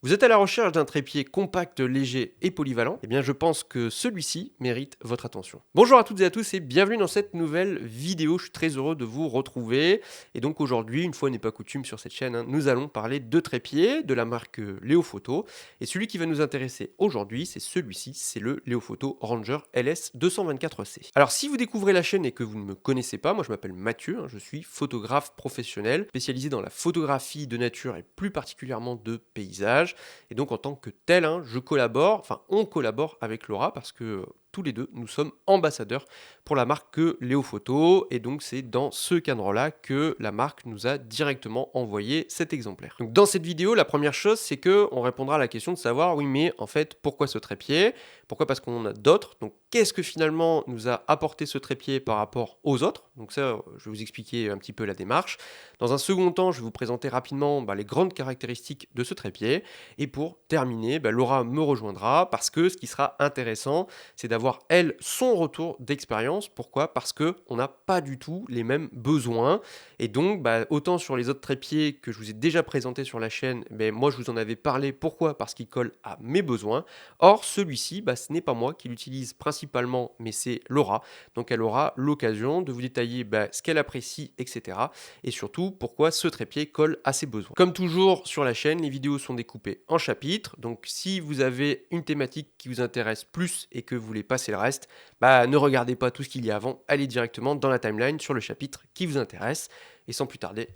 Vous êtes à la recherche d'un trépied compact, léger et polyvalent? Eh bien, je pense que celui-ci mérite votre attention. Bonjour à toutes et à tous et bienvenue dans cette nouvelle vidéo. Je suis très heureux de vous retrouver. Et donc aujourd'hui, une fois n'est pas coutume sur cette chaîne, nous allons parler de trépieds de la marque Leofoto. Et celui qui va nous intéresser aujourd'hui, c'est celui-ci, c'est le Leofoto Ranger LS 224C. Alors, si vous découvrez la chaîne et que vous ne me connaissez pas, moi je m'appelle Mathieu, je suis photographe professionnel, spécialisé dans la photographie de nature et plus particulièrement de paysages. Et donc en tant que tel, je collabore, enfin on collabore avec Laura parce que tous les deux, nous sommes ambassadeurs pour la marque Léophoto. Et donc c'est dans ce cadre-là que la marque nous a directement envoyé cet exemplaire. Donc dans cette vidéo, la première chose, c'est que on répondra à la question de savoir, oui mais en fait, pourquoi ce trépied? Pourquoi? Parce qu'on en a d'autres. Donc qu'est-ce que finalement nous a apporté ce trépied par rapport aux autres? Donc ça, je vais vous expliquer un petit peu la démarche. Dans un second temps, je vais vous présenter rapidement les grandes caractéristiques de ce trépied. Et pour terminer, Laura me rejoindra parce que ce qui sera intéressant, c'est d'avoir, elle, son retour d'expérience. Pourquoi? Parce qu'on n'a pas du tout les mêmes besoins. Et donc, autant sur les autres trépieds que je vous ai déjà présentés sur la chaîne, moi, je vous en avais parlé. Pourquoi? Parce qu'il colle à mes besoins. Or, celui-ci, ce n'est pas moi qui l'utilise principalement, mais c'est Laura. Donc, elle aura l'occasion de vous détailler ce qu'elle apprécie, etc. Et surtout, pourquoi ce trépied colle à ses besoins. Comme toujours sur la chaîne, les vidéos sont découpées en chapitres. Donc, si vous avez une thématique qui vous intéresse plus et que vous voulez passer le reste, ne regardez pas tout ce qu'il y a avant. Allez directement dans la timeline sur le chapitre qui vous intéresse. Et sans plus tarder,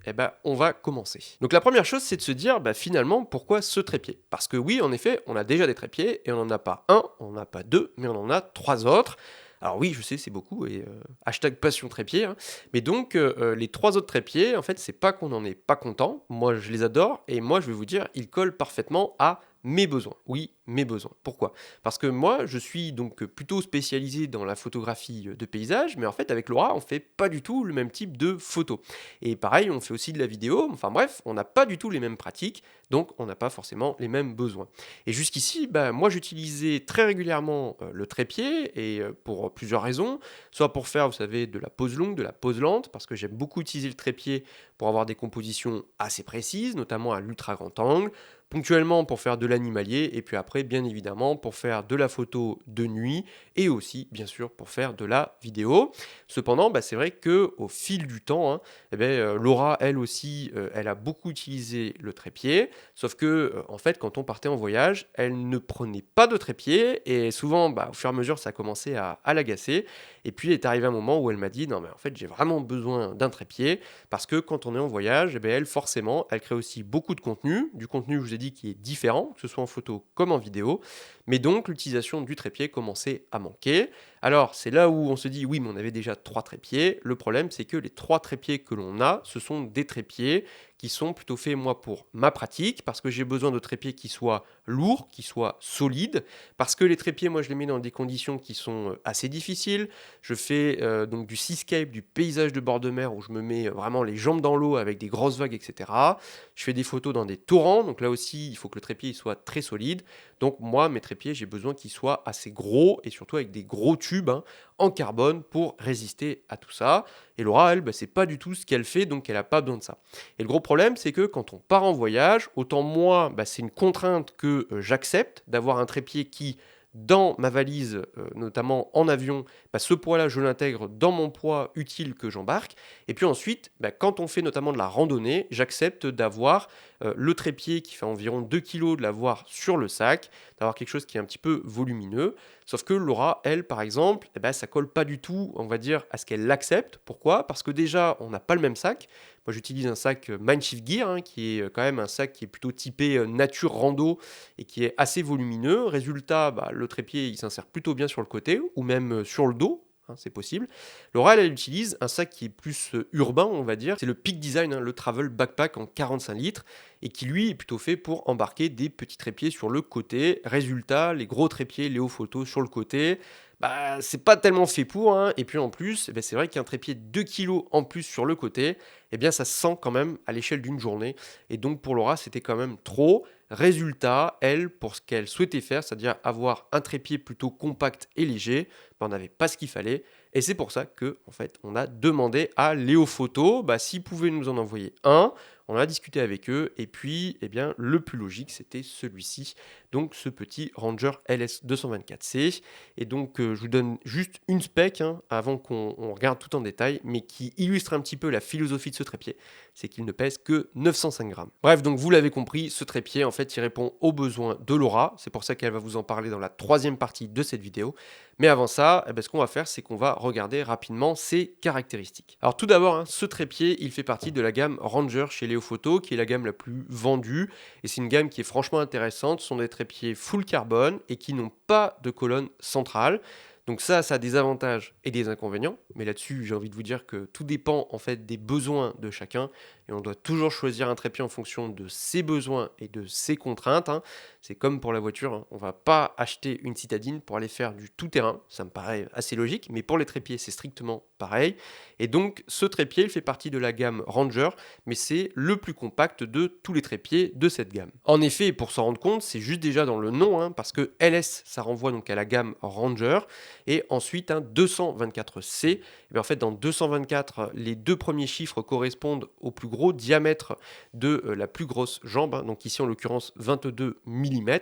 on va commencer. Donc la première chose, c'est de se dire, finalement, pourquoi ce trépied? Parce que oui, en effet, on a déjà des trépieds et on n'en a pas un, on n'en a pas deux, mais on en a trois autres. Alors oui, je sais, c'est beaucoup, et hashtag passion trépied. Mais donc, les trois autres trépieds, en fait, c'est pas qu'on n'en est pas content. Moi, je les adore, et moi, je vais vous dire, ils collent parfaitement à mes besoins. Oui, mes besoins. Pourquoi? Parce que moi, je suis donc plutôt spécialisé dans la photographie de paysage, mais en fait, avec Laura, on fait pas du tout le même type de photo. Et pareil, on fait aussi de la vidéo. Enfin bref, on n'a pas du tout les mêmes pratiques, donc on n'a pas forcément les mêmes besoins. Et jusqu'ici, moi, j'utilisais très régulièrement le trépied, et pour plusieurs raisons. Soit pour faire, vous savez, de la pose longue, de la pose lente, parce que j'aime beaucoup utiliser le trépied pour avoir des compositions assez précises, notamment à l'ultra grand angle, ponctuellement pour faire de l'animalier, et puis après, bien évidemment, pour faire de la photo de nuit, et aussi, bien sûr, pour faire de la vidéo. Cependant, c'est vrai que au fil du temps, Laura, elle aussi, elle a beaucoup utilisé le trépied, sauf que, en fait, quand on partait en voyage, elle ne prenait pas de trépied, et souvent, au fur et à mesure, ça a commencé à l'agacer. Et puis, il est arrivé un moment où elle m'a dit, non, mais en fait, j'ai vraiment besoin d'un trépied, parce que quand on est en voyage, elle, forcément, elle crée aussi beaucoup de contenu, du contenu, je vous ai dit, qui est différent, que ce soit en photo comme en vidéo, mais donc l'utilisation du trépied commençait à manquer. Alors, c'est là où on se dit, oui, mais on avait déjà trois trépieds. Le problème, c'est que les trois trépieds que l'on a, ce sont des trépieds qui sont plutôt faits, moi, pour ma pratique, parce que j'ai besoin de trépieds qui soient lourds, qui soient solides, parce que les trépieds, moi, je les mets dans des conditions qui sont assez difficiles. Je fais donc du seascape, du paysage de bord de mer, où je me mets vraiment les jambes dans l'eau avec des grosses vagues, etc. Je fais des photos dans des torrents, donc là aussi, il faut que le trépied il soit très solide. Donc moi, mes trépieds, j'ai besoin qu'ils soient assez gros, et surtout avec des gros tubes en carbone pour résister à tout ça. Et Laura, elle, c'est pas du tout ce qu'elle fait, donc elle n'a pas besoin de ça. Et le gros problème, c'est que quand on part en voyage, autant moi, c'est une contrainte que j'accepte d'avoir un trépied qui, dans ma valise, notamment en avion, ce poids-là, je l'intègre dans mon poids utile que j'embarque. Et puis ensuite, quand on fait notamment de la randonnée, j'accepte d'avoir le trépied qui fait environ 2 kg, de l'avoir sur le sac, d'avoir quelque chose qui est un petit peu volumineux. Sauf que Laura, elle, par exemple, ça colle pas du tout, on va dire, à ce qu'elle accepte. Pourquoi? Parce que déjà, on n'a pas le même sac. Moi, j'utilise un sac Mindshift Gear, qui est quand même un sac qui est plutôt typé nature rando et qui est assez volumineux. Résultat, le trépied, il s'insère plutôt bien sur le côté ou même sur le dos. C'est possible. Laura, elle utilise un sac qui est plus urbain, on va dire. C'est le Peak Design, le Travel Backpack en 45 litres, et qui, lui, est plutôt fait pour embarquer des petits trépieds sur le côté. Résultat, les gros trépieds Léophoto sur le côté, c'est pas tellement fait pour. Et puis en plus, c'est vrai qu'un trépied de 2 kg en plus sur le côté, ça se sent quand même à l'échelle d'une journée. Et donc pour Laura, c'était quand même trop. Résultat, elle, pour ce qu'elle souhaitait faire, c'est-à-dire avoir un trépied plutôt compact et léger, on n'avait pas ce qu'il fallait. Et c'est pour ça que, en fait, on a demandé à Léophoto s'il pouvait nous en envoyer un. On a discuté avec eux et puis eh bien, le plus logique c'était celui-ci, donc ce petit Ranger LS224C. Et donc je vous donne juste une spec avant qu'on regarde tout en détail, mais qui illustre un petit peu la philosophie de ce trépied, c'est qu'il ne pèse que 905 grammes. Bref, donc vous l'avez compris, ce trépied en fait il répond aux besoins de Laura, c'est pour ça qu'elle va vous en parler dans la troisième partie de cette vidéo. Mais avant ça, ce qu'on va faire, c'est qu'on va regarder rapidement ses caractéristiques. Alors tout d'abord, ce trépied, il fait partie de la gamme Ranger chez Leofoto, qui est la gamme la plus vendue, et c'est une gamme qui est franchement intéressante. Ce sont des trépieds full carbone et qui n'ont pas de colonne centrale. Donc ça a des avantages et des inconvénients, mais là-dessus, j'ai envie de vous dire que tout dépend en fait des besoins de chacun, et on doit toujours choisir un trépied en fonction de ses besoins et de ses contraintes. C'est comme pour la voiture, on va pas acheter une citadine pour aller faire du tout-terrain, ça me paraît assez logique, mais pour les trépieds, c'est strictement pareil. Et donc, ce trépied, il fait partie de la gamme Ranger, mais c'est le plus compact de tous les trépieds de cette gamme. En effet, pour s'en rendre compte, c'est juste déjà dans le nom, parce que LS, ça renvoie donc à la gamme Ranger, et ensuite un 224C. Et bien en fait, dans 224, les deux premiers chiffres correspondent au plus gros diamètre de la plus grosse jambe, donc ici en l'occurrence 22 mm.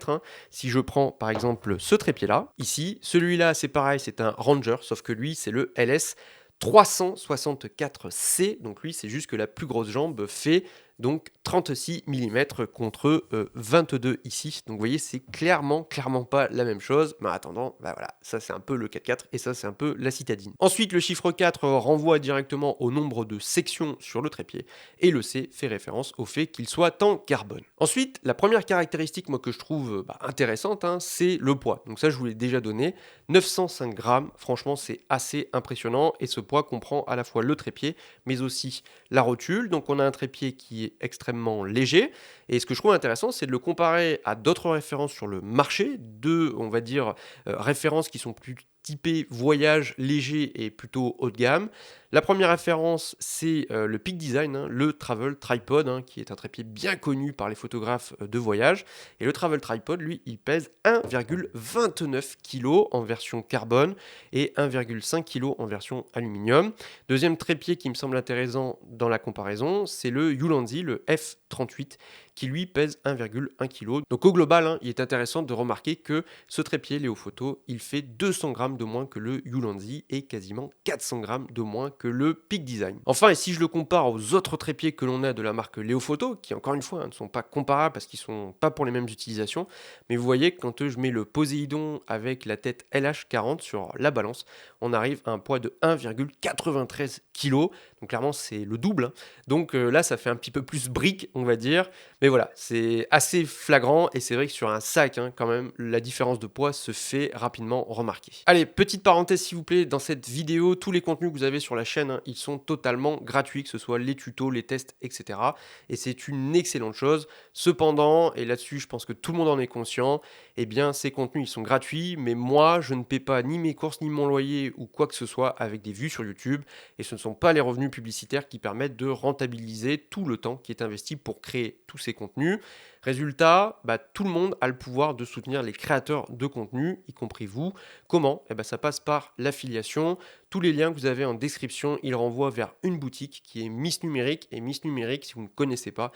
Si je prends par exemple ce trépied-là, ici, celui-là c'est pareil, c'est un Ranger, sauf que lui c'est le LS 364C, donc lui c'est juste que la plus grosse jambe fait donc 36 mm contre 22 ici. Donc vous voyez, c'est clairement pas la même chose. Mais en attendant, voilà, ça c'est un peu le 4x4 et ça c'est un peu la citadine. Ensuite, le chiffre 4 renvoie directement au nombre de sections sur le trépied et le C fait référence au fait qu'il soit en carbone. Ensuite, la première caractéristique moi que je trouve intéressante, c'est le poids. Donc ça je vous l'ai déjà donné, 905 grammes. Franchement, c'est assez impressionnant et ce poids comprend à la fois le trépied mais aussi la rotule. Donc on a un trépied qui est extrêmement léger, et ce que je trouve intéressant, c'est de le comparer à d'autres références sur le marché, on va dire, références qui sont plus typé voyage léger et plutôt haut de gamme. La première référence, c'est le Peak Design, le Travel Tripod, qui est un trépied bien connu par les photographes de voyage. Et le Travel Tripod, lui, il pèse 1,29 kg en version carbone et 1,5 kg en version aluminium. Deuxième trépied qui me semble intéressant dans la comparaison, c'est le Ulanzi, le F38, qui lui pèse 1,1 kg. Donc au global, il est intéressant de remarquer que ce trépied Leofoto, il fait 200 grammes de moins que le Ulanzi et quasiment 400 grammes de moins que le Peak Design. Enfin, et si je le compare aux autres trépieds que l'on a de la marque Leofoto, qui encore une fois ne sont pas comparables parce qu'ils ne sont pas pour les mêmes utilisations, mais vous voyez que quand je mets le Poséidon avec la tête LH40 sur la balance, on arrive à un poids de 1,93 kg. Donc clairement, c'est le double. Donc là, ça fait un petit peu plus brique, on va dire. Mais voilà, c'est assez flagrant et c'est vrai que sur un sac, quand même, la différence de poids se fait rapidement remarquer. Allez, petite parenthèse s'il vous plaît, dans cette vidéo, tous les contenus que vous avez sur la chaîne, ils sont totalement gratuits, que ce soit les tutos, les tests, etc. Et c'est une excellente chose. Cependant, et là-dessus, je pense que tout le monde en est conscient, eh bien, ces contenus, ils sont gratuits, mais moi, je ne paie pas ni mes courses, ni mon loyer ou quoi que ce soit avec des vues sur YouTube. Et ce ne sont pas les revenus publicitaires qui permettent de rentabiliser tout le temps qui est investi pour créer tous ces contenus. Résultat, tout le monde a le pouvoir de soutenir les créateurs de contenu, y compris vous. Comment ? Ça passe par l'affiliation. Tous les liens que vous avez en description, ils renvoient vers une boutique qui est Miss Numérique. Et Miss Numérique, si vous ne connaissez pas,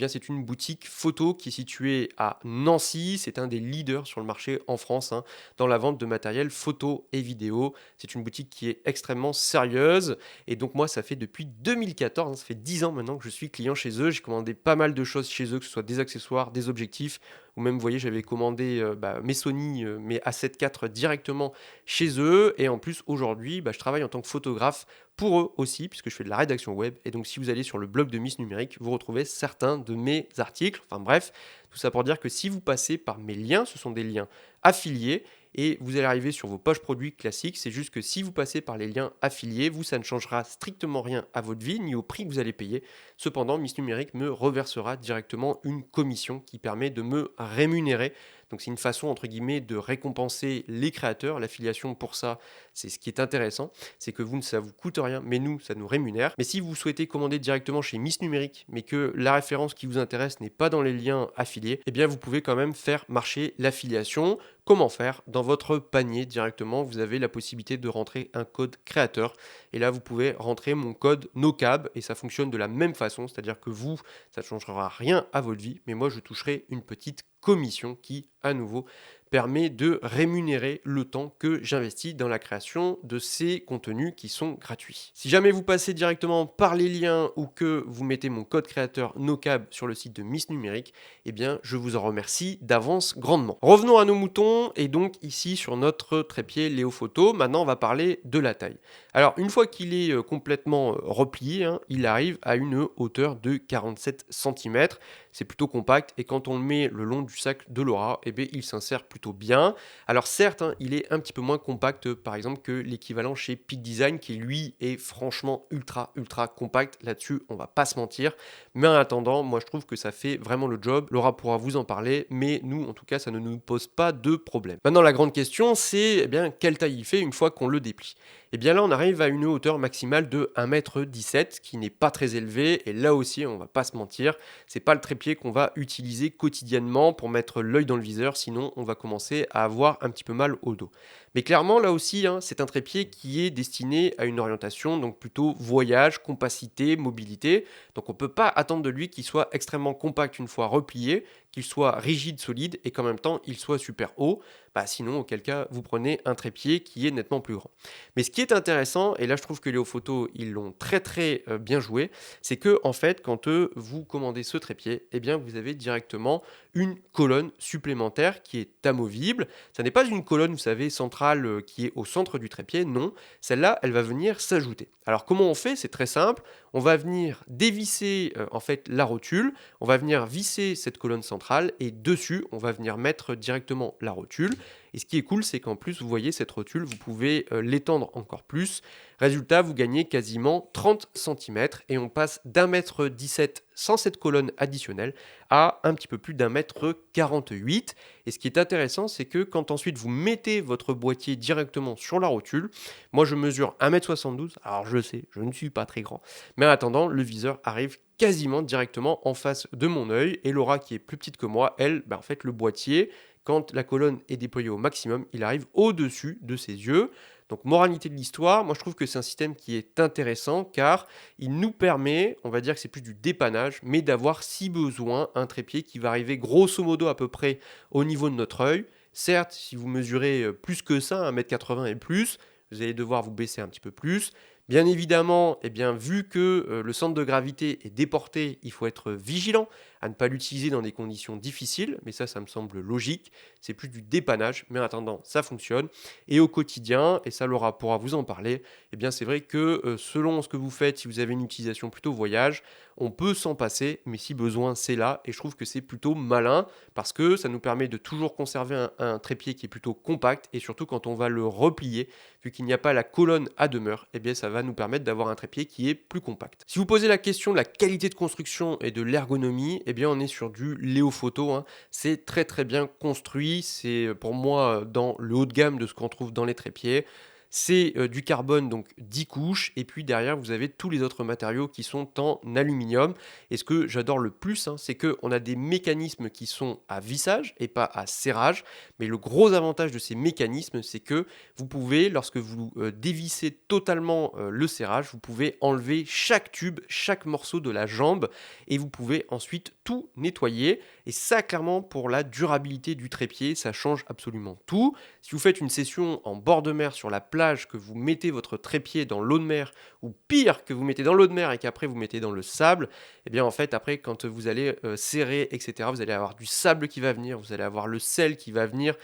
c'est une boutique photo qui est située à Nancy. C'est un des leaders sur le marché en France dans la vente de matériel photo et vidéo. C'est une boutique qui est extrêmement sérieuse. Et donc moi, ça fait depuis 2014, ça fait 10 ans maintenant que je suis client chez eux. J'ai commandé pas mal de choses chez eux, que ce soit des accessoires, des objectifs, ou même, vous voyez, j'avais commandé mes Sony, mes A7 IV directement chez eux. Et en plus, aujourd'hui, je travaille en tant que photographe pour eux aussi, puisque je fais de la rédaction web. Et donc, si vous allez sur le blog de Miss Numérique, vous retrouvez certains de mes articles. Enfin bref, tout ça pour dire que si vous passez par mes liens, ce sont des liens affiliés, et vous allez arriver sur vos poches produits classiques. C'est juste que si vous passez par les liens affiliés, vous, ça ne changera strictement rien à votre vie, ni au prix que vous allez payer. Cependant, Miss Numérique me reversera directement une commission qui permet de me rémunérer Donc c'est une façon entre guillemets de récompenser les créateurs. L'affiliation pour ça, c'est ce qui est intéressant, c'est que vous, ça vous coûte rien, mais nous, ça nous rémunère. Mais si vous souhaitez commander directement chez Miss Numérique, mais que la référence qui vous intéresse n'est pas dans les liens affiliés, eh bien vous pouvez quand même faire marcher l'affiliation. Comment faire? Dans votre panier directement, vous avez la possibilité de rentrer un code créateur. Et là, vous pouvez rentrer mon code NOCAB et ça fonctionne de la même façon. C'est-à-dire que vous, ça ne changera rien à votre vie, mais moi, je toucherai une petite commission qui, à nouveau, permet de rémunérer le temps que j'investis dans la création de ces contenus qui sont gratuits. Si jamais vous passez directement par les liens ou que vous mettez mon code créateur NOCAB sur le site de Miss Numérique, eh bien, je vous en remercie d'avance grandement. Revenons à nos moutons et donc ici sur notre trépied Léo Photo, maintenant on va parler de la taille. Alors, une fois qu'il est complètement replié, hein, il arrive à une hauteur de 47 cm. C'est plutôt compact et quand on le met le long du sac de Laura, eh bien, il s'insère plutôt bien. Alors certes, hein, il est un petit peu moins compact par exemple que l'équivalent chez Peak Design qui lui est franchement ultra compact. Là-dessus, on va pas se mentir. Mais en attendant, moi je trouve que ça fait vraiment le job. Laura pourra vous en parler, mais nous en tout cas, ça ne nous pose pas de problème. Maintenant, la grande question, c'est bien quelle taille il fait une fois qu'on le déplie. Et bien là, on arrive à une hauteur maximale de 1,17 m, qui n'est pas très élevée. Et là aussi, on va pas se mentir, c'est pas le trépied qu'on va utiliser quotidiennement pour mettre l'œil dans le viseur, sinon on va commencer à avoir un petit peu mal au dos. Mais clairement, là aussi, hein, c'est un trépied qui est destiné à une orientation, donc plutôt voyage, compacité, mobilité. Donc on ne peut pas attendre de lui qu'il soit extrêmement compact une fois replié, qu'il soit rigide, solide et qu'en même temps il soit super haut. Sinon, auquel cas, vous prenez un trépied qui est nettement plus grand. Mais ce qui est intéressant, et là je trouve que Léo Photo, ils l'ont très bien joué, c'est que en fait, quand vous commandez ce trépied, eh bien vous avez directement une colonne supplémentaire qui est amovible. Ça n'est pas une colonne, vous savez, centrale qui est au centre du trépied, non. Celle-là, elle va venir s'ajouter. Alors comment on fait? C'est très simple. On va venir dévisser en fait la rotule, on va venir visser cette colonne centrale et dessus, on va venir mettre directement la rotule. Et ce qui est cool, c'est qu'en plus, vous voyez cette rotule, vous pouvez l'étendre encore plus. Résultat, vous gagnez quasiment 30 cm et on passe d'1,17 m sans cette colonne additionnelle à un petit peu plus d'1,48 m. Et ce qui est intéressant, c'est que quand ensuite vous mettez votre boîtier directement sur la rotule, moi je mesure 1,72 m, alors je sais, je ne suis pas très grand, mais en attendant, le viseur arrive quasiment directement en face de mon œil et Laura qui est plus petite que moi, elle, en fait le boîtier, quand la colonne est déployée au maximum, il arrive au-dessus de ses yeux. Donc moralité de l'histoire, moi je trouve que c'est un système qui est intéressant car il nous permet, on va dire que c'est plus du dépannage, mais d'avoir si besoin un trépied qui va arriver grosso modo à peu près au niveau de notre œil. Certes, si vous mesurez plus que ça, 1,80 m et plus, vous allez devoir vous baisser un petit peu plus. Bien évidemment, vu que le centre de gravité est déporté, il faut être vigilant à ne pas l'utiliser dans des conditions difficiles, mais ça me semble logique. C'est plus du dépannage, mais en attendant, ça fonctionne. Et au quotidien, et ça Laura pourra vous en parler, c'est vrai que selon ce que vous faites, si vous avez une utilisation plutôt voyage, on peut s'en passer, mais si besoin, c'est là. Et je trouve que c'est plutôt malin parce que ça nous permet de toujours conserver un trépied qui est plutôt compact et surtout quand on va le replier, vu qu'il n'y a pas la colonne à demeure, ça va nous permettre d'avoir un trépied qui est plus compact. Si vous posez la question de la qualité de construction et de l'ergonomie, on est sur du Léo Photo, hein. C'est très bien construit, c'est pour moi dans le haut de gamme de ce qu'on trouve dans les trépieds. C'est du carbone, donc 10 couches, et puis derrière vous avez tous les autres matériaux qui sont en aluminium. Et ce que j'adore le plus, hein, c'est qu'on a des mécanismes qui sont à vissage et pas à serrage. Mais le gros avantage de ces mécanismes, c'est que vous pouvez, lorsque vous dévissez totalement le serrage, vous pouvez enlever chaque tube, chaque morceau de la jambe, et vous pouvez ensuite tout nettoyer. Et ça, clairement, pour la durabilité du trépied, ça change absolument tout. Si vous faites une session en bord de mer sur la plage, que vous mettez votre trépied dans l'eau de mer, ou pire, que vous mettez dans l'eau de mer et qu'après vous mettez dans le sable, en fait, après, quand vous allez serrer, etc., vous allez avoir du sable qui va venir, vous allez avoir le sel qui va venir,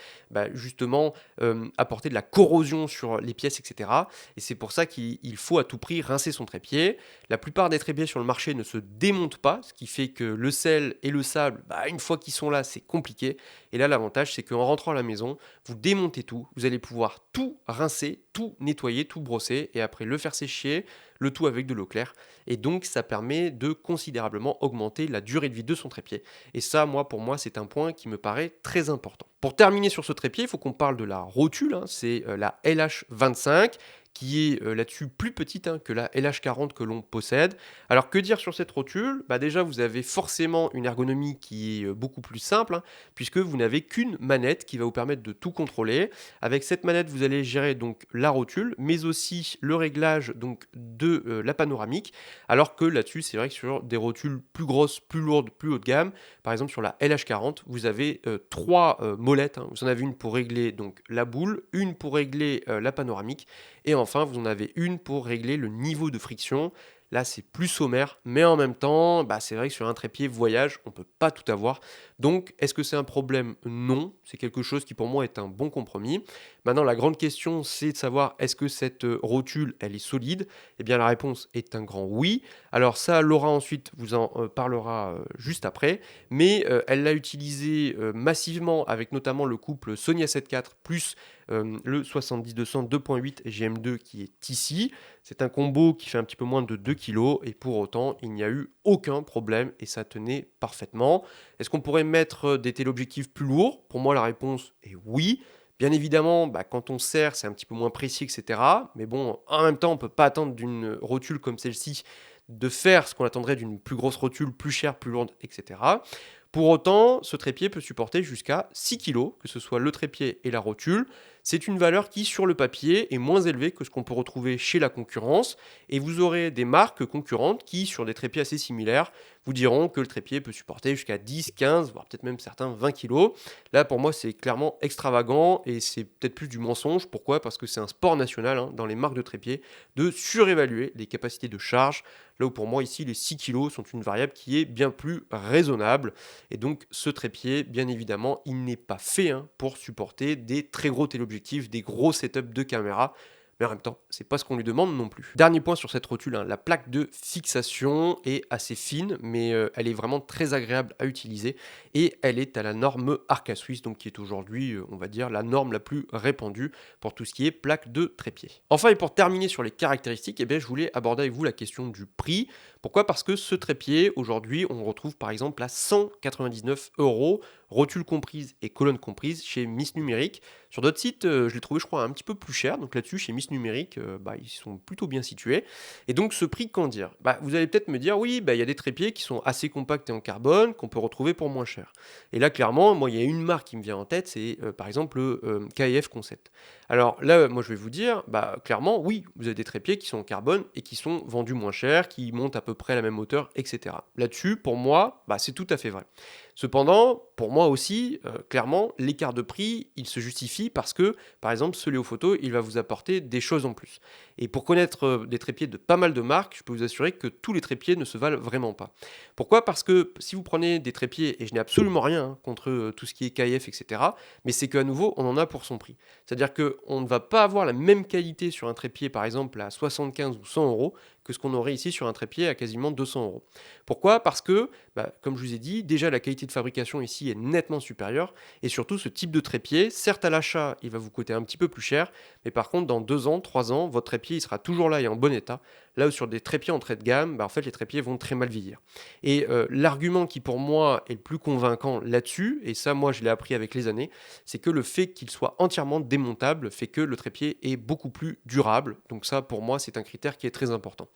justement, apporter de la corrosion sur les pièces, etc. Et c'est pour ça qu'il faut à tout prix rincer son trépied. La plupart des trépieds sur le marché ne se démontent pas, ce qui fait que le sel et le sable, une fois qu'ils sont là, c'est compliqué. Et là, l'avantage, c'est qu'en rentrant à la maison, vous démontez tout, vous allez pouvoir tout rincer, tout nettoyer, tout brosser, et après le faire sécher, le tout avec de l'eau claire. Et donc, ça permet de considérablement augmenter la durée de vie de son trépied. Et ça, pour moi, c'est un point qui me paraît très important. Pour terminer sur ce trépied, il faut qu'on parle de la rotule, hein, c'est la LH25 qui est là-dessus plus petite que la LH40 que l'on possède. Alors que dire sur cette rotule? Déjà, vous avez forcément une ergonomie qui est beaucoup plus simple, puisque vous n'avez qu'une manette qui va vous permettre de tout contrôler. Avec cette manette, vous allez gérer donc la rotule, mais aussi le réglage donc de la panoramique. Alors que là-dessus, c'est vrai que sur des rotules plus grosses, plus lourdes, plus haut de gamme, par exemple sur la LH40, vous avez trois molettes. Vous en avez une pour régler donc la boule, une pour régler la panoramique, et enfin, vous en avez une pour régler le niveau de friction. Là, c'est plus sommaire, mais en même temps, c'est vrai que sur un trépied voyage, on ne peut pas tout avoir. Donc, est-ce que c'est un problème? Non. C'est quelque chose qui, pour moi, est un bon compromis. Maintenant, la grande question, c'est de savoir, est-ce que cette rotule, elle est solide? Eh bien, la réponse est un grand oui. Alors ça, Laura, ensuite, vous en parlera juste après. Mais elle l'a utilisé massivement avec notamment le couple Sony A7 IV plus le 70-200 2.8 GM2 qui est ici. C'est un combo qui fait un petit peu moins de 2 kg et pour autant, il n'y a eu aucun problème et ça tenait parfaitement. Est-ce qu'on pourrait mettre des téléobjectifs plus lourds? Pour moi, la réponse est oui. Bien évidemment, quand on serre, c'est un petit peu moins précis, etc. Mais bon, en même temps, on ne peut pas attendre d'une rotule comme celle-ci de faire ce qu'on attendrait d'une plus grosse rotule, plus chère, plus lourde, etc. Pour autant, ce trépied peut supporter jusqu'à 6 kg, que ce soit le trépied et la rotule. C'est une valeur qui, sur le papier, est moins élevée que ce qu'on peut retrouver chez la concurrence. Et vous aurez des marques concurrentes qui, sur des trépieds assez similaires, vous diront que le trépied peut supporter jusqu'à 10, 15, voire peut-être même certains 20 kg. Là, pour moi, c'est clairement extravagant et c'est peut-être plus du mensonge. Pourquoi? Parce que c'est un sport national dans les marques de trépied de surévaluer les capacités de charge. Là où pour moi, ici, les 6 kg sont une variable qui est bien plus raisonnable. Et donc, ce trépied, bien évidemment, il n'est pas fait pour supporter des très gros téléobjectifs, des gros setups de caméra. Mais en même temps, c'est pas ce qu'on lui demande non plus. Dernier point sur cette rotule, la plaque de fixation est assez fine, mais elle est vraiment très agréable à utiliser et elle est à la norme Arca Suisse, donc qui est aujourd'hui, on va dire, la norme la plus répandue pour tout ce qui est plaque de trépied. Enfin, et pour terminer sur les caractéristiques, je voulais aborder avec vous la question du prix. Pourquoi? Parce que ce trépied, aujourd'hui, on le retrouve par exemple à 199 €, rotule comprise et colonne comprise chez Miss Numérique. Sur d'autres sites, je l'ai trouvé, je crois, un petit peu plus cher. Donc là-dessus, chez Miss Numérique, ils sont plutôt bien situés. Et donc, ce prix, qu'en dire? Vous allez peut-être me dire, oui, il y a des trépieds qui sont assez compacts et en carbone, qu'on peut retrouver pour moins cher. Et là, clairement, moi, il y a une marque qui me vient en tête, c'est par exemple le KF Concept. Alors là, moi, je vais vous dire, clairement, oui, vous avez des trépieds qui sont en carbone et qui sont vendus moins cher, qui montent à peu près à la même hauteur, etc. Là-dessus, pour moi, c'est tout à fait vrai. Cependant, pour moi aussi, clairement, l'écart de prix, il se justifie parce que, par exemple, ce Léo Photo, il va vous apporter des choses en plus. Et pour connaître des trépieds de pas mal de marques, je peux vous assurer que tous les trépieds ne se valent vraiment pas. Pourquoi? Parce que si vous prenez des trépieds, et je n'ai absolument rien tout ce qui est KF, etc., mais c'est qu'à nouveau, on en a pour son prix. C'est-à-dire qu'on ne va pas avoir la même qualité sur un trépied, par exemple, à 75 ou 100 € que ce qu'on aurait ici sur un trépied à quasiment 200 €. Pourquoi? Parce que, comme je vous ai dit, déjà la qualité de fabrication ici est nettement supérieure et surtout ce type de trépied, certes à l'achat, il va vous coûter un petit peu plus cher, mais par contre dans 2 ans, 3 ans, votre trépied il sera toujours là et en bon état. Là où sur des trépieds entrée de gamme, en fait les trépieds vont très mal vieillir. Et l'argument qui pour moi est le plus convaincant là-dessus, et ça moi je l'ai appris avec les années, c'est que le fait qu'il soit entièrement démontable fait que le trépied est beaucoup plus durable. Donc ça pour moi c'est un critère qui est très important.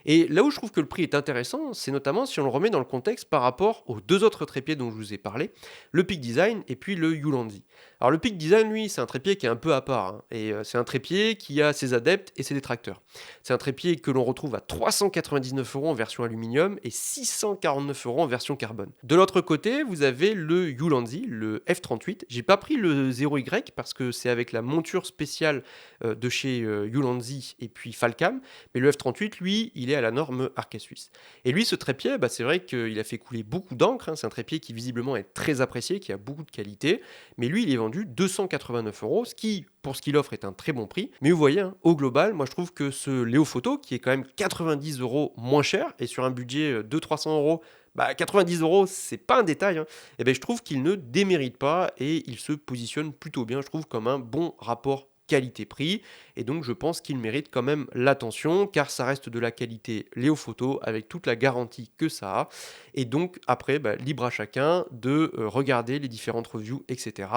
Et là où je trouve que le prix est intéressant, c'est notamment si on le remet dans le contexte par rapport aux deux autres trépieds dont je vous ai parlé, le Peak Design et puis le Ulanzi. Alors le Peak Design, lui, c'est un trépied qui est un peu à part, et c'est un trépied qui a ses adeptes et ses détracteurs. C'est un trépied que l'on retrouve à 399 € en version aluminium et 649 € en version carbone. De l'autre côté, vous avez le Ulanzi, le F38. J'ai pas pris le 0Y parce que c'est avec la monture spéciale de chez Ulanzi et puis Falcam, mais le F38, lui, il est à la norme Arca Suisse. Et lui, ce trépied, c'est vrai qu'il a fait couler beaucoup d'encre, c'est un trépied qui visiblement est très apprécié, qui a beaucoup de qualité, mais lui, il est vendu 289 €, ce qui, pour ce qu'il offre, est un très bon prix. Mais vous voyez, au global, moi je trouve que ce Léo Photo, qui est quand même 90 € moins cher, et sur un budget de 300 €, bah, 90 €, c'est pas un détail, hein, et ben je trouve qu'il ne démérite pas et il se positionne plutôt bien, je trouve, comme un bon rapport qualité-prix. Et donc, je pense qu'il mérite quand même l'attention, car ça reste de la qualité Léo Photo avec toute la garantie que ça a. Et donc, après, bah, libre à chacun de regarder les différentes reviews, etc.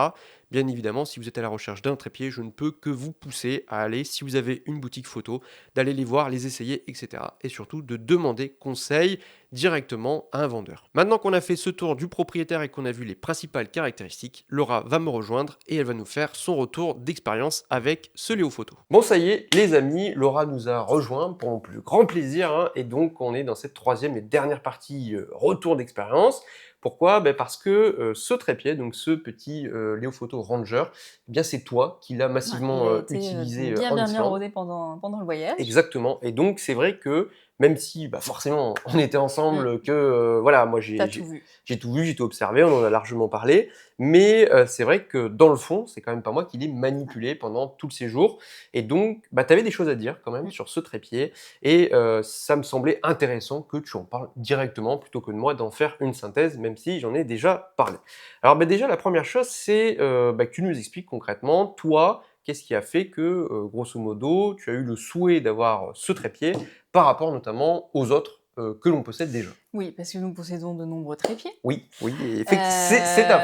Bien évidemment, si vous êtes à la recherche d'un trépied, je ne peux que vous pousser à aller, si vous avez une boutique photo, d'aller les voir, les essayer, etc. Et surtout de demander conseil directement à un vendeur. Maintenant qu'on a fait ce tour du propriétaire et qu'on a vu les principales caractéristiques, Laura va me rejoindre et elle va nous faire son retour d'expérience avec ce Léo Photo. Bon, ça y est, les amis, Laura nous a rejoints pour mon plus grand plaisir, hein, et donc on est dans cette troisième et dernière partie retour d'expérience. Pourquoi? Ben parce que ce trépied, donc ce petit Léo Photo Ranger, eh bien c'est toi qui l'as Ouais, massivement il a été utilisé bien, en bien, bien Islande. rodé pendant le voyage. Exactement. Et donc, c'est vrai que même si, bah, forcément, on était Mm. ensemble, que voilà, moi T'as tout vu. j'ai tout vu, j'ai tout observé, on en a largement parlé. Mais c'est vrai que dans le fond, c'est quand même pas moi qui l'ai manipulé pendant tout le séjour. Et donc, bah, tu avais des choses à dire quand même Mm. sur ce trépied. Et ça me semblait intéressant que tu en parles directement plutôt que de moi d'en faire une synthèse, même si j'en ai déjà parlé. Alors, bah, déjà, la première chose, c'est bah, que tu nous expliques concrètement, toi, qu'est-ce qui a fait que, grosso modo, tu as eu le souhait d'avoir ce trépied par rapport notamment aux autres que l'on possède déjà? Oui, parce que nous possédons de nombreux trépieds. Oui, oui, et c'est un fait, c'est un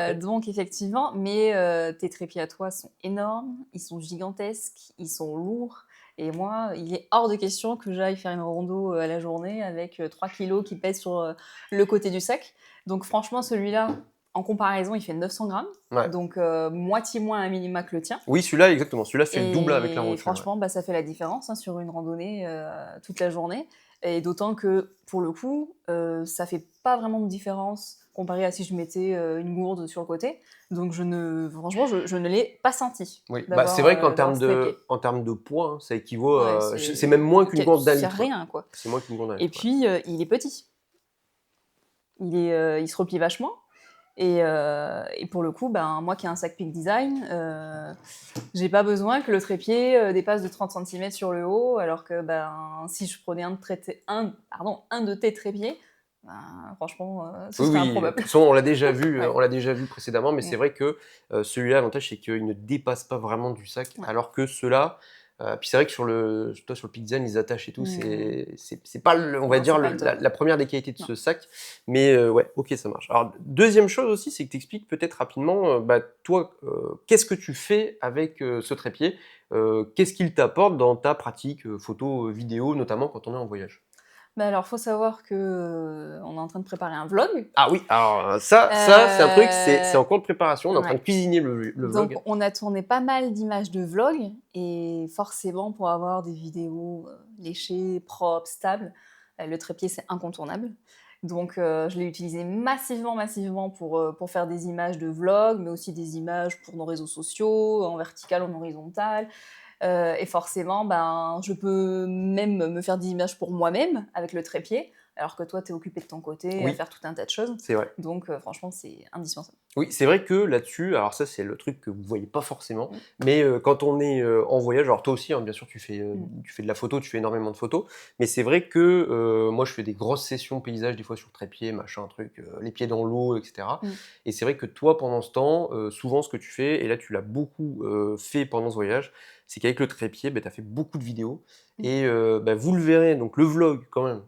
fait. Donc effectivement, mais tes trépieds à toi sont énormes, ils sont gigantesques, ils sont lourds. Et moi, il est hors de question que j'aille faire une rando à la journée avec 3 kilos qui pèsent sur le côté du sac. Donc franchement, celui-là, en comparaison, il fait 900 grammes. Ouais. Donc moitié moins un minima que le tien. Oui, celui-là, exactement. Celui-là fait le double avec la Et roture. Ouais. franchement, bah, ça fait la différence hein, sur une randonnée toute la journée. Et d'autant que, pour le coup, ça fait pas vraiment de différence comparé à si je mettais une gourde sur le côté. Donc, franchement, je ne l'ai pas senti Oui, bah, c'est vrai qu'd'avoir ce trépied. en termes de poids, hein, ça équivaut Ouais, à. C'est même moins qu'une gourde d'un c'est litre. Quoi. rien, quoi. C'est moins qu'une gourde d'un Et litre. Ouais. puis, il est petit. Il se replie vachement. Et pour le coup, ben, moi qui ai un sac Peak Design, j'ai pas besoin que le trépied dépasse de 30 cm sur le haut, alors que ben, si je prenais un de tes trépieds, ben, franchement, ce Oui, serait oui, de improbable. toute façon, Ouais. on l'a déjà vu précédemment, mais c'est Mm. vrai que celui-là, l'avantage, c'est qu'il ne dépasse pas vraiment du sac, Ouais. alors que ceux-là, puis c'est vrai que sur le Pixel, les attaches et tout, Mm. c'est pas, on va Non, dire, c'est pas le top. la première des qualités de Non. ce sac, mais ouais, ok, ça marche. Alors, deuxième chose aussi, c'est que tu expliques peut-être rapidement, bah, toi, qu'est-ce que tu fais avec ce trépied, qu'est-ce qu'il t'apporte dans ta pratique photo, vidéo, notamment quand on est en voyage. Bah alors, faut savoir que on est en train de préparer un vlog. Ah oui, alors ça c'est un truc, c'est Euh, en cours de préparation, on est en train ouais. de cuisiner le Donc, vlog. on a tourné pas mal d'images de vlog, et forcément, pour avoir des vidéos léchées, propres, stables, le trépied, c'est incontournable. Donc, je l'ai utilisé massivement pour faire des images de vlog, mais aussi des images pour nos réseaux sociaux, en vertical, en horizontal. Et forcément, ben, je peux même me faire des images pour moi-même avec le trépied, alors que toi, tu es occupé de ton côté à Oui, faire tout un tas de choses. c'est vrai. Donc, franchement, c'est indispensable. Oui, c'est vrai que là-dessus, alors ça c'est le truc que vous voyez pas forcément, Mm. mais quand on est en voyage, alors toi aussi, hein, bien sûr, Mm. tu fais de la photo, tu fais énormément de photos, mais c'est vrai que moi je fais des grosses sessions paysages, des fois sur le trépied, machin, truc, les pieds dans l'eau, etc. Mm. Et c'est vrai que toi, pendant ce temps, souvent ce que tu fais, et là tu l'as beaucoup fait pendant ce voyage, c'est qu'avec le trépied, bah, tu as fait beaucoup de vidéos, Mm. et bah, vous le verrez, donc le vlog quand même.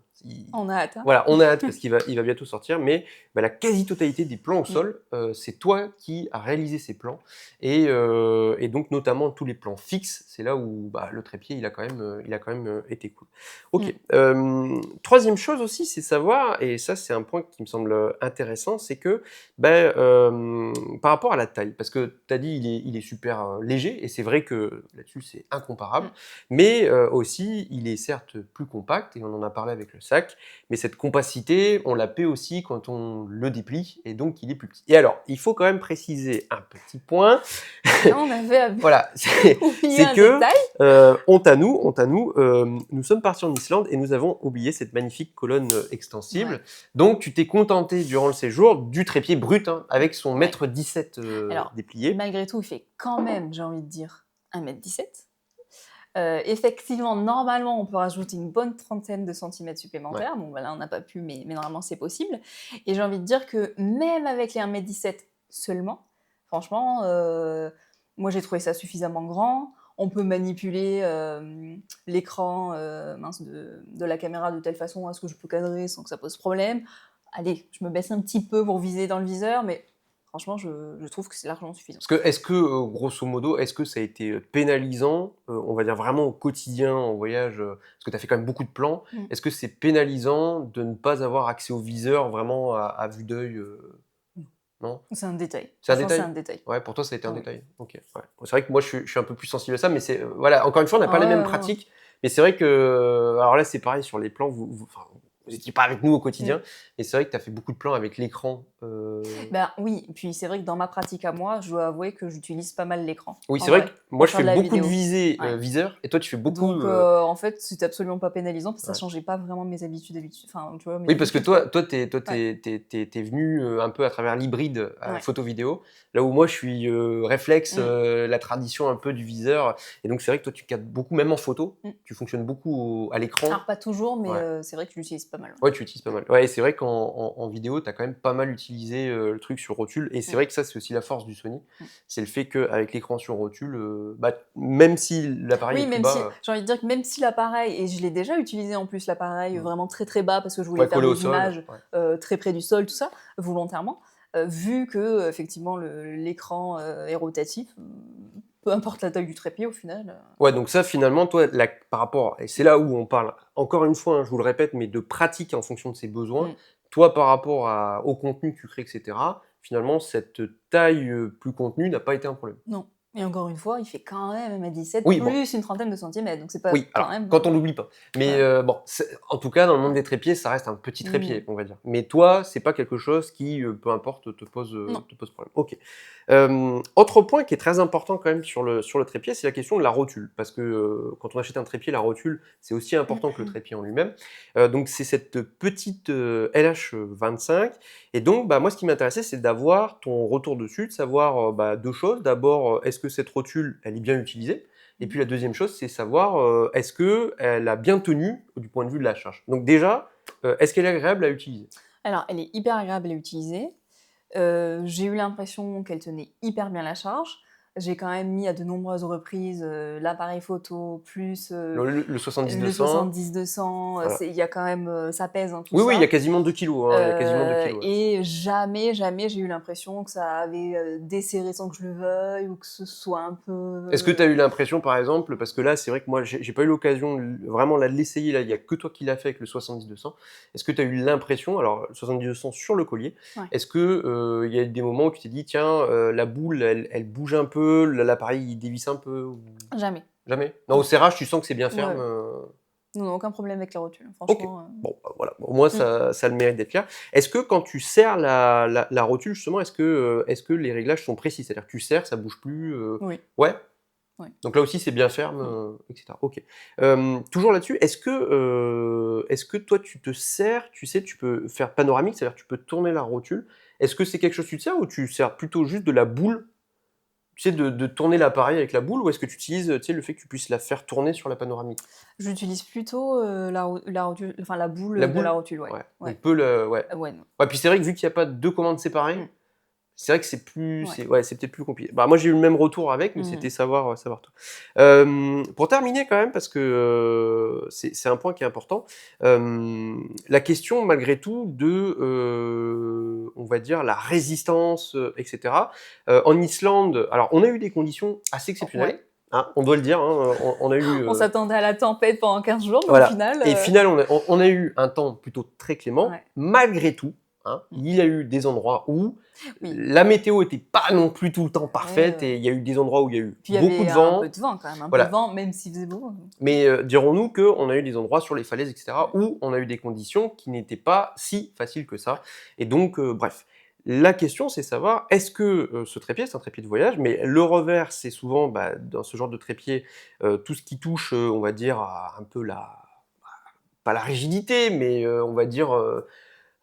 On a hâte, hein. Voilà, on a hâte parce il va bientôt sortir, mais bah, la quasi-totalité des plans au Mm. sol, c'est toi qui as réalisé ces plans. Et donc, notamment tous les plans fixes, c'est là où bah, le trépied, il a quand même été cool. Ok. Mm. Troisième chose aussi, c'est savoir, et ça, c'est un point qui me semble intéressant, c'est que bah, par rapport à la taille, parce que tu as dit il est super léger, et c'est vrai que là-dessus, c'est incomparable, Mm. mais aussi, il est certes plus compact, et on en a parlé avec le sac, mais cette compacité, on la paie aussi quand on le déplie, et donc il est plus petit. Et alors, il faut quand même préciser un petit point, Là, on avait voilà, oublié c'est un que, détail. honte à nous, nous sommes partis en Islande et nous avons oublié cette magnifique colonne extensible. Ouais. Donc, tu t'es contenté durant le séjour du trépied brut, hein, avec son Ouais. mètre 17 Alors, déplié. malgré tout, il fait quand même, j'ai envie de dire, 1,17 m. Effectivement, normalement, on peut rajouter une bonne trentaine de centimètres supplémentaires. Bon, bah, là, on n'a pas pu, mais normalement, c'est possible. Et j'ai envie de dire que même avec les 1,17 m seulement, franchement, moi, j'ai trouvé ça suffisamment grand. On peut manipuler l'écran de la caméra de telle façon à ce que je peux cadrer sans que ça pose problème. Allez, je me baisse un petit peu pour viser dans le viseur, mais franchement, je trouve que c'est largement suffisant. Est-ce que, grosso modo, est-ce que ça a été pénalisant, on va dire vraiment au quotidien, en voyage, parce que tu as fait quand même beaucoup de plans. Est-ce que c'est pénalisant de ne pas avoir accès au viseur vraiment à vue d'œil, non? C'est un détail. C'est un Franchement, c'est détail? un détail. Ouais, pour toi, ça a été un Ah oui. détail? OK, ouais. C'est vrai que moi, je suis un peu plus sensible à ça, mais c'est, voilà, encore une fois, on n'a pas Ah les ouais, mêmes ouais, ouais. pratiques, mais c'est vrai que, alors là, c'est pareil sur les plans, vous étiez pas avec nous au quotidien, mais c'est vrai que tu as fait beaucoup de plans avec l'écran, Ben oui, puis c'est vrai que dans ma pratique à moi, je dois avouer que j'utilise pas mal l'écran, oui, en c'est vrai que vrai, moi, pour je faire fais de la beaucoup de vidéo. visées, Ouais. viseur et toi, tu fais beaucoup, Donc en fait, c'était absolument pas pénalisant parce que ça ouais. changeait pas vraiment mes habitudes, enfin, tu vois, mes Oui, parce que habitudes, quoi. toi, t'es Ouais, es venu, un peu à travers l'hybride, ouais. photo-vidéo. Là où moi, je suis, réflexe, Mmh, la tradition un peu du viseur et donc c'est vrai que toi, tu captes beaucoup, même en photo, mmh. tu fonctionnes beaucoup à l'écran. Alors pas toujours, mais Ouais. c'est vrai que je l'utilise pas mal. Ouais, tu utilises pas mal. Ouais, et c'est vrai qu'en vidéo, tu as quand même pas mal utilisé, le truc sur rotule et c'est Mmh, vrai que ça, c'est aussi la force du Sony. mmh. C'est le fait qu'avec l'écran sur rotule, bah, même si l'appareil est Oui, plus même si bas, j'ai envie de dire que même si l'appareil et je l'ai déjà utilisé en plus l'appareil mmh, vraiment très, très bas parce que je voulais ouais, faire collé au des sol, images, ouais. très près du sol, tout ça, volontairement, vu que effectivement l'écran, est rotatif, peu importe la taille du trépied au final, Ouais, donc ça, finalement, toi, par rapport, et c'est là où on parle, encore une fois, hein, je vous le répète, mais de pratique en fonction de ses besoins. mmh. Toi, par rapport au contenu que tu crées, etc., finalement, cette taille plus contenue n'a pas été un problème. Non, et encore une fois, il fait quand même 1,17 m Oui, bon, plus une trentaine de centimètres, donc c'est pas oui, quand alors, même, quand on l'oublie pas. Mais voilà. bon, en tout cas, dans le monde Ouais. des trépieds, ça reste un petit trépied, Mmh. on va dire. Mais toi, c'est pas quelque chose qui, peu importe, Non. te pose problème. OK. Autre point qui est très important quand même sur le trépied, c'est la question de la rotule. Parce que quand on achète un trépied, la rotule, c'est aussi important que le trépied en lui-même. Donc c'est cette petite LH25. Et donc, bah, moi, ce qui m'intéressait, c'est d'avoir ton retour dessus, de savoir bah, deux choses. D'abord, est-ce que cette rotule, elle est bien utilisée? Et Mmh. puis la deuxième chose, c'est savoir est-ce qu'elle a bien tenu du point de vue de la charge. Donc déjà, est-ce qu'elle est agréable à utiliser? Alors, elle est hyper agréable à utiliser. J'ai eu l'impression qu'elle tenait hyper bien la charge. J'ai quand même mis à de nombreuses reprises, l'appareil photo plus, Le le 70-200, 70-200, voilà. il y a quand même, ça pèse, hein, tout Oui, oui, il y a ça. quasiment 2 kilos, hein, il y a quasiment 2 kilos, ouais. Et jamais, jamais j'ai eu l'impression que ça avait, desserré sans que je le veuille ou que ce soit un peu, Est-ce que tu as eu l'impression, par exemple, parce que là, c'est vrai que moi, j'ai pas eu l'occasion vraiment là, de l'essayer, là, il y a que toi qui l'as fait avec le 70-200. Est-ce que tu as eu l'impression, alors le 70-200 sur le collier, ouais, est-ce que il y a eu des moments où tu t'es dit, tiens, la boule, elle bouge un peu, l'appareil, il dévisse un peu ou... jamais. Jamais? Non, au Non. serrage, tu sens que c'est bien Ouais, ferme, ouais. Non, non, aucun problème avec la rotule, OK. franchement, Bon, bah, voilà, au moins mmh. ça a le mérite d'être clair. Est-ce que quand tu serres la rotule justement, est-ce que les réglages sont précis? C'est-à-dire que tu serres, ça bouge plus, Oui, ouais? oui. Donc là aussi c'est bien ferme, Mmh. et cetera. OK. Toujours là-dessus, est-ce que toi tu te sers, tu sais, tu peux faire panoramique, c'est-à-dire tu peux tourner la rotule. Est-ce que c'est quelque chose que tu te sers ou tu sers plutôt juste de la boule? Tu sais, de tourner l'appareil avec la boule ou est-ce que tu utilises, tu sais, le fait que tu puisses la faire tourner sur la panoramique? J'utilise plutôt, la rotule, enfin la boule, La de la boule? rotule, ouais. Ouais, Ouais. donc peut le ouais. Ouais, non. Ouais, puis c'est vrai que vu qu'il y a pas 2 commandes séparées, Mmh. c'est vrai que c'est plus Ouais. c'est ouais, c'est peut-être plus compliqué. Bah, moi, j'ai eu le même retour avec, mais Mmh. c'était savoir toi. Pour terminer quand même, parce que, c'est un point qui est important, la question malgré tout de, on va dire la résistance, et cetera. En Islande, alors on a eu des conditions assez Ouais. exceptionnelles, hein, on doit le dire, hein, on a eu, On s'attendait à la tempête pendant 15 jours, mais au voilà, final, et final, on a eu un temps plutôt très clément. ouais. Malgré tout, hein, Mmh. il y a eu des endroits où Oui. la météo était pas non plus tout le temps Ouais, parfaite et ouais. il y a eu des endroits où il y a eu Puis il y beaucoup avait de un peu vent, de vent quand même, un peu de voilà. vent, même s'il faisait beau. Mais dirons-nous qu'on a eu des endroits sur les falaises, et cetera, Mmh. où on a eu des conditions qui n'étaient pas si faciles que ça. Et donc, bref. La question, c'est savoir, est-ce que ce trépied, c'est un trépied de voyage, mais le revers, c'est souvent, bah, dans ce genre de trépied, tout ce qui touche, on va dire, à un peu pas la rigidité, mais on va dire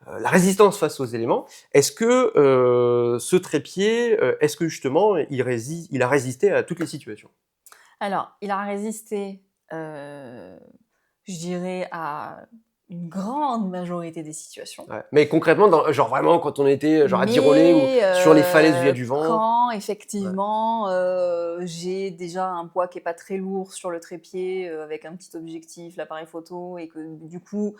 la résistance face aux éléments. Est-ce que ce trépied, est-ce que justement il a résisté à toutes les situations? Alors, il a résisté, je dirais, à une grande majorité des situations. Ouais. Mais concrètement, genre vraiment, quand on était genre à Dirolé ou Mais sur les falaises où il y a du vent. quand Ouais. effectivement, j'ai déjà un poids qui est pas très lourd sur le trépied, avec un petit objectif, l'appareil photo et que du coup,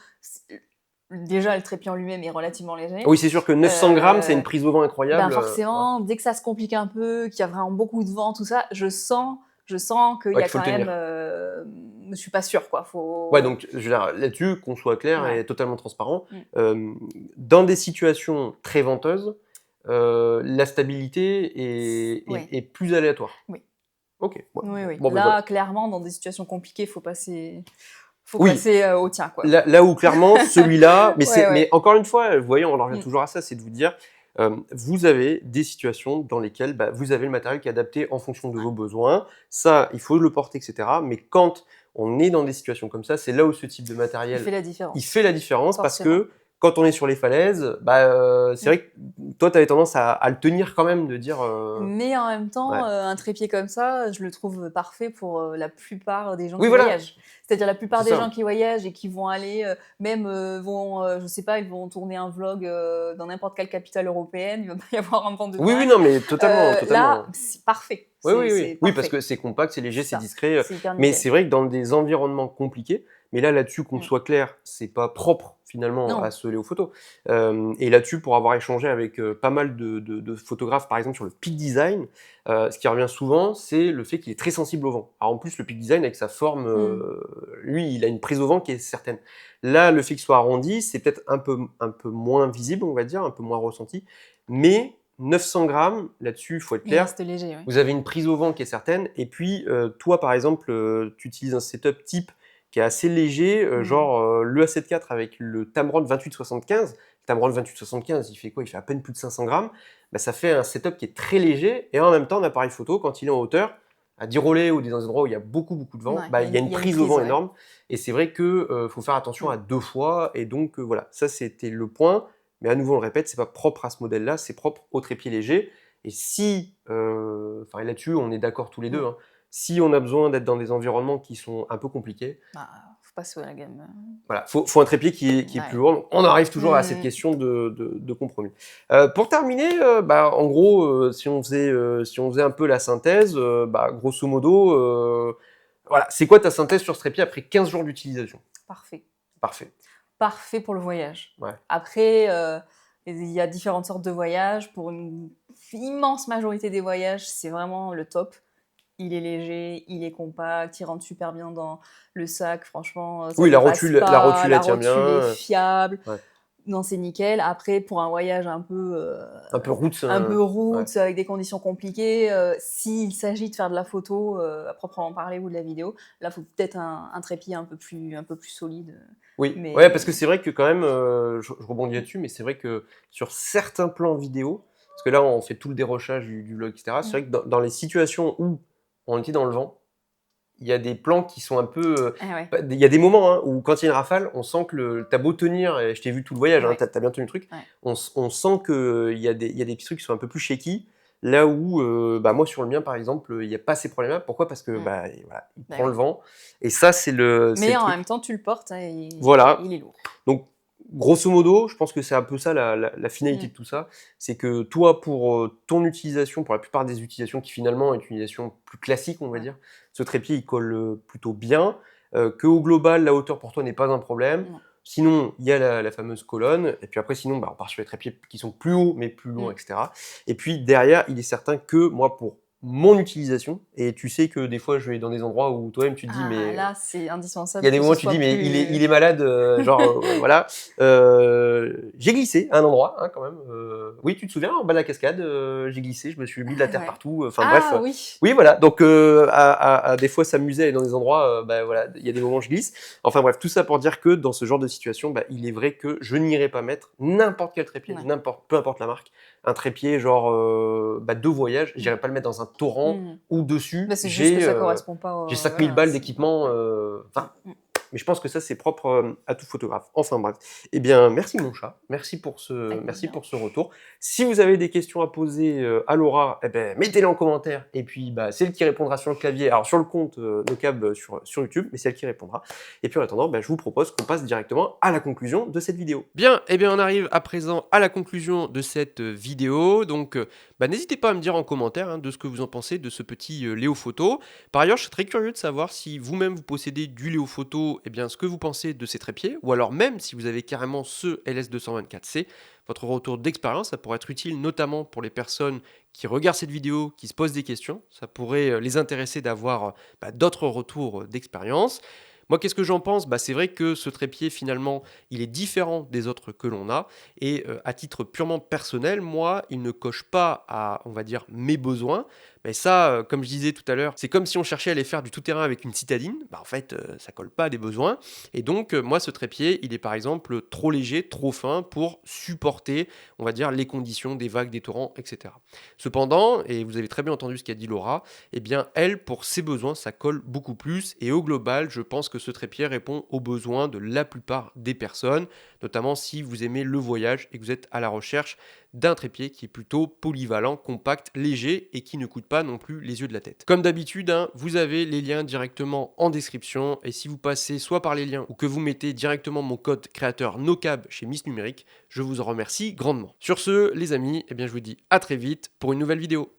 déjà le trépied en lui-même est relativement léger. Oui, c'est sûr que 900 grammes, c'est une Heu, prise au vent ben, incroyable. Ouais. forcément, dès que ça se complique un peu, qu'il y a vraiment beaucoup de vent, tout ça, je sens qu'il Ouais, y a qu'il faut quand le même, tenir. je suis pas sûre quoi, Ouais, faut donc je veux dire, là-dessus, qu'on soit clair ouais. et totalement transparent, Mmh. dans des situations très venteuses, la stabilité Oui, est plus aléatoire. oui, OK, ouais, oui, oui. bon, ben voilà. Là, clairement, dans des situations compliquées, faut Oui, passer, au tien quoi. là où clairement celui-là, Ouais, mais ouais. encore une fois, vous voyez, on en revient Mmh. toujours à ça, c'est de vous dire, vous avez des situations dans lesquelles, bah, vous avez le matériel qui est adapté en fonction de Ouais. vos besoins. Ça, il faut le porter et cetera. Mais quand on est dans des situations comme ça, c'est là où ce type de Il matériel, fait la il différence, fait la différence parce forcément. que quand on est sur les falaises, bah, c'est Mmh. vrai que toi, tu avais tendance à le tenir quand même, de dire, Mais en même ouais. temps, un trépied comme ça, je le trouve parfait pour, la plupart des gens Oui, qui voilà, voyagent. C'est-à-dire la c'est plupart des gens ça. qui voyagent et qui vont aller, même, je sais pas, ils vont tourner un vlog, dans n'importe quelle capitale européenne, il va pas y avoir un vent de Oui, oui, dingue. non, mais totalement, Là, totalement. c'est parfait, Oui, oui, c'est oui. Oui, parce parfait. que c'est compact, c'est léger, C'est c'est ça, discret. c'est hyper Mais nickel. c'est vrai que dans des environnements compliqués, mais là-dessus, qu'on Mmh. soit clair, c'est pas propre finalement à Non. se Léo-photo. Et là-dessus, pour avoir échangé avec pas mal de photographes, par exemple sur le peak design, ce qui revient souvent, c'est le fait qu'il est très sensible au vent. Alors en plus, le peak design, avec sa forme, Mmh. lui, il a une prise au vent qui est certaine. Là, le fait qu'il soit arrondi, c'est peut-être un peu moins visible, on va dire, un peu moins ressenti. Mais 900 grammes, là-dessus, il faut être Il clair. reste léger, oui. Vous avez une prise au vent qui est certaine et puis, toi, par exemple, tu utilises un setup type qui est assez léger, Mmh. genre, le A7 IV avec le Tamron 28-75. Le Tamron 28-75, il fait quoi? Il fait à peine plus de 500 grammes. Bah, ça fait un setup qui est très léger et en même temps, un appareil photo, quand il est en hauteur, à Dirolé ou dans des endroits où il y a beaucoup, beaucoup de vent, Ouais, bah, il y a une il y a une prise au prise, vent ouais. énorme et c'est vrai que, faut faire attention Mmh. à 2 fois et donc, voilà. Ça, c'était le point, mais à nouveau, on le répète, c'est pas propre à ce modèle-là, c'est propre au trépied léger. Et si, enfin là-dessus, on est d'accord tous les deux, Mmh. hein, si on a besoin d'être dans des environnements qui sont un peu compliqués, Bah, faut passer à la gamme, voilà, faut un trépied qui est plus ouais. lourd. Donc on arrive toujours à cette Mmh. question de compromis. Pour terminer, bah, en gros, si on faisait un peu la synthèse, bah, grosso modo, voilà, c'est quoi ta synthèse sur ce trépied après 15 jours d'utilisation? Parfait. Parfait. Parfait pour le voyage. Ouais. Après, il y a différentes sortes de voyages. Pour une immense majorité des voyages, c'est vraiment le top. Il est léger, il est compact, il rentre super bien dans le sac. Franchement, ça Oui, dépasse la pas, rotule, elle la tient bien, rotule est fiable. ouais. Non, c'est nickel. Après, pour un voyage Un peu route, un peu ouais. route, avec des conditions compliquées, s'il s'agit de faire de la photo, à proprement parler ou de la vidéo, là, faut peut-être un trépied un peu plus solide, Oui, ouais, parce que mais c'est vrai que quand même, je rebondis mmh, là-dessus, mais c'est vrai que sur certains plans vidéo, parce que là, on fait tout le dérochage du vlog et cetera. C'est mmh. vrai que dans les situations où on était dans le vent, il y a des plans qui sont un peu, Eh ouais, bah, il y a des moments, hein, où quand il y a une rafale, on sent que tu as beau tenir et je t'ai vu tout le voyage, hein, ouais, tu as bien tenu le truc, ouais. on sent qu'il y a des petits trucs qui sont un peu plus shaky, là où, bah, moi sur le mien par exemple, il y a pas ces problèmes-là. Pourquoi? Parce que, Mmh. bah, voilà, il Bah prend le oui. vent et ça c'est Mais le en même truc. temps, tu le portes, hein, il Voilà, est lourd. donc, grosso modo, je pense que c'est un peu ça la finalité Mmh. de tout ça. C'est que toi, pour ton utilisation, pour la plupart des utilisations qui finalement est une utilisation plus classique, on va Ouais. dire, ce trépied, il colle plutôt bien. Qu'au global, la hauteur pour toi n'est pas un problème. Non. Sinon, il y a la fameuse colonne. Et puis après, sinon, bah, on part sur les trépieds qui sont plus hauts, mais plus lourds, Mmh. etc. Et puis derrière, il est certain que moi, pour mon utilisation, et tu sais que des fois, je vais dans des endroits où toi-même tu te dis, Ah mais là, c'est il y indispensable a des que moments ce où tu dis: soit «Mais plus il est malade», genre, voilà. J'ai glissé à un endroit, hein, quand même, oui, tu te souviens, en bas de la cascade, j'ai glissé, je me suis mis de la terre ouais. partout, enfin bref, Ah oui! oui, voilà, donc à des fois s'amuser à aller dans des endroits, bah, voilà, il y a des moments où je glisse. Enfin bref, tout ça pour dire que dans ce genre de situation, bah, il est vrai que je n'irai pas mettre n'importe quel trépied, Ouais. peu importe la marque, un trépied genre, bah, de voyage, Mmh. j'irai pas le mettre dans un torrent Mmh. où dessus Bah, c'est juste que ça correspond pas j'ai au 5 000 voilà, balles c'est d'équipement, ouais. enfin Mmh. Mais je pense que ça, c'est propre à tout photographe. Enfin bref. Eh bien, merci mon chat. Merci pour Avec merci plaisir. pour ce retour. Si vous avez des questions à poser à Laura, eh ben, mettez-les en commentaire. Et puis, bah, c'est elle qui répondra sur le clavier. Alors, sur le compte Nocab sur YouTube, mais c'est elle qui répondra. Et puis, en attendant, bah, je vous propose qu'on passe directement à la conclusion de cette vidéo. Bien, eh bien, on arrive à présent à la conclusion de cette vidéo. Donc, bah, n'hésitez pas à me dire en commentaire de ce que vous en pensez de ce petit Léo Photo. Par ailleurs, je serais très curieux de savoir si vous-même vous possédez du Léo Photo, eh bien, ce que vous pensez de ces trépieds, ou alors même si vous avez carrément ce LS224C, votre retour d'expérience, ça pourrait être utile notamment pour les personnes qui regardent cette vidéo, qui se posent des questions. Ça pourrait les intéresser d'avoir d'autres retours d'expérience. Moi, qu'est-ce que j'en pense? C'est vrai que ce trépied, finalement, il est différent des autres que l'on a. Et à titre purement personnel, moi, il ne coche pas à, on va dire, mes besoins. Mais ça, comme je disais tout à l'heure, c'est comme si on cherchait à aller faire du tout-terrain avec une citadine. En fait, ça colle pas à des besoins. Et donc, moi, ce trépied, il est par exemple trop léger, trop fin pour supporter, on va dire, les conditions des vagues, des torrents, etc. Cependant, et vous avez très bien entendu ce qu'a dit Laura, eh bien, elle, pour ses besoins, ça colle beaucoup plus. Et au global, je pense que ce trépied répond aux besoins de la plupart des personnes, notamment si vous aimez le voyage et que vous êtes à la recherche d'un trépied qui est plutôt polyvalent, compact, léger et qui ne coûte pas non plus les yeux de la tête. Comme d'habitude, vous avez les liens directement en description et si vous passez soit par les liens ou que vous mettez directement mon code créateur NOCAB chez Miss Numérique, je vous en remercie grandement. Sur ce, les amis, eh bien, je vous dis à très vite pour une nouvelle vidéo.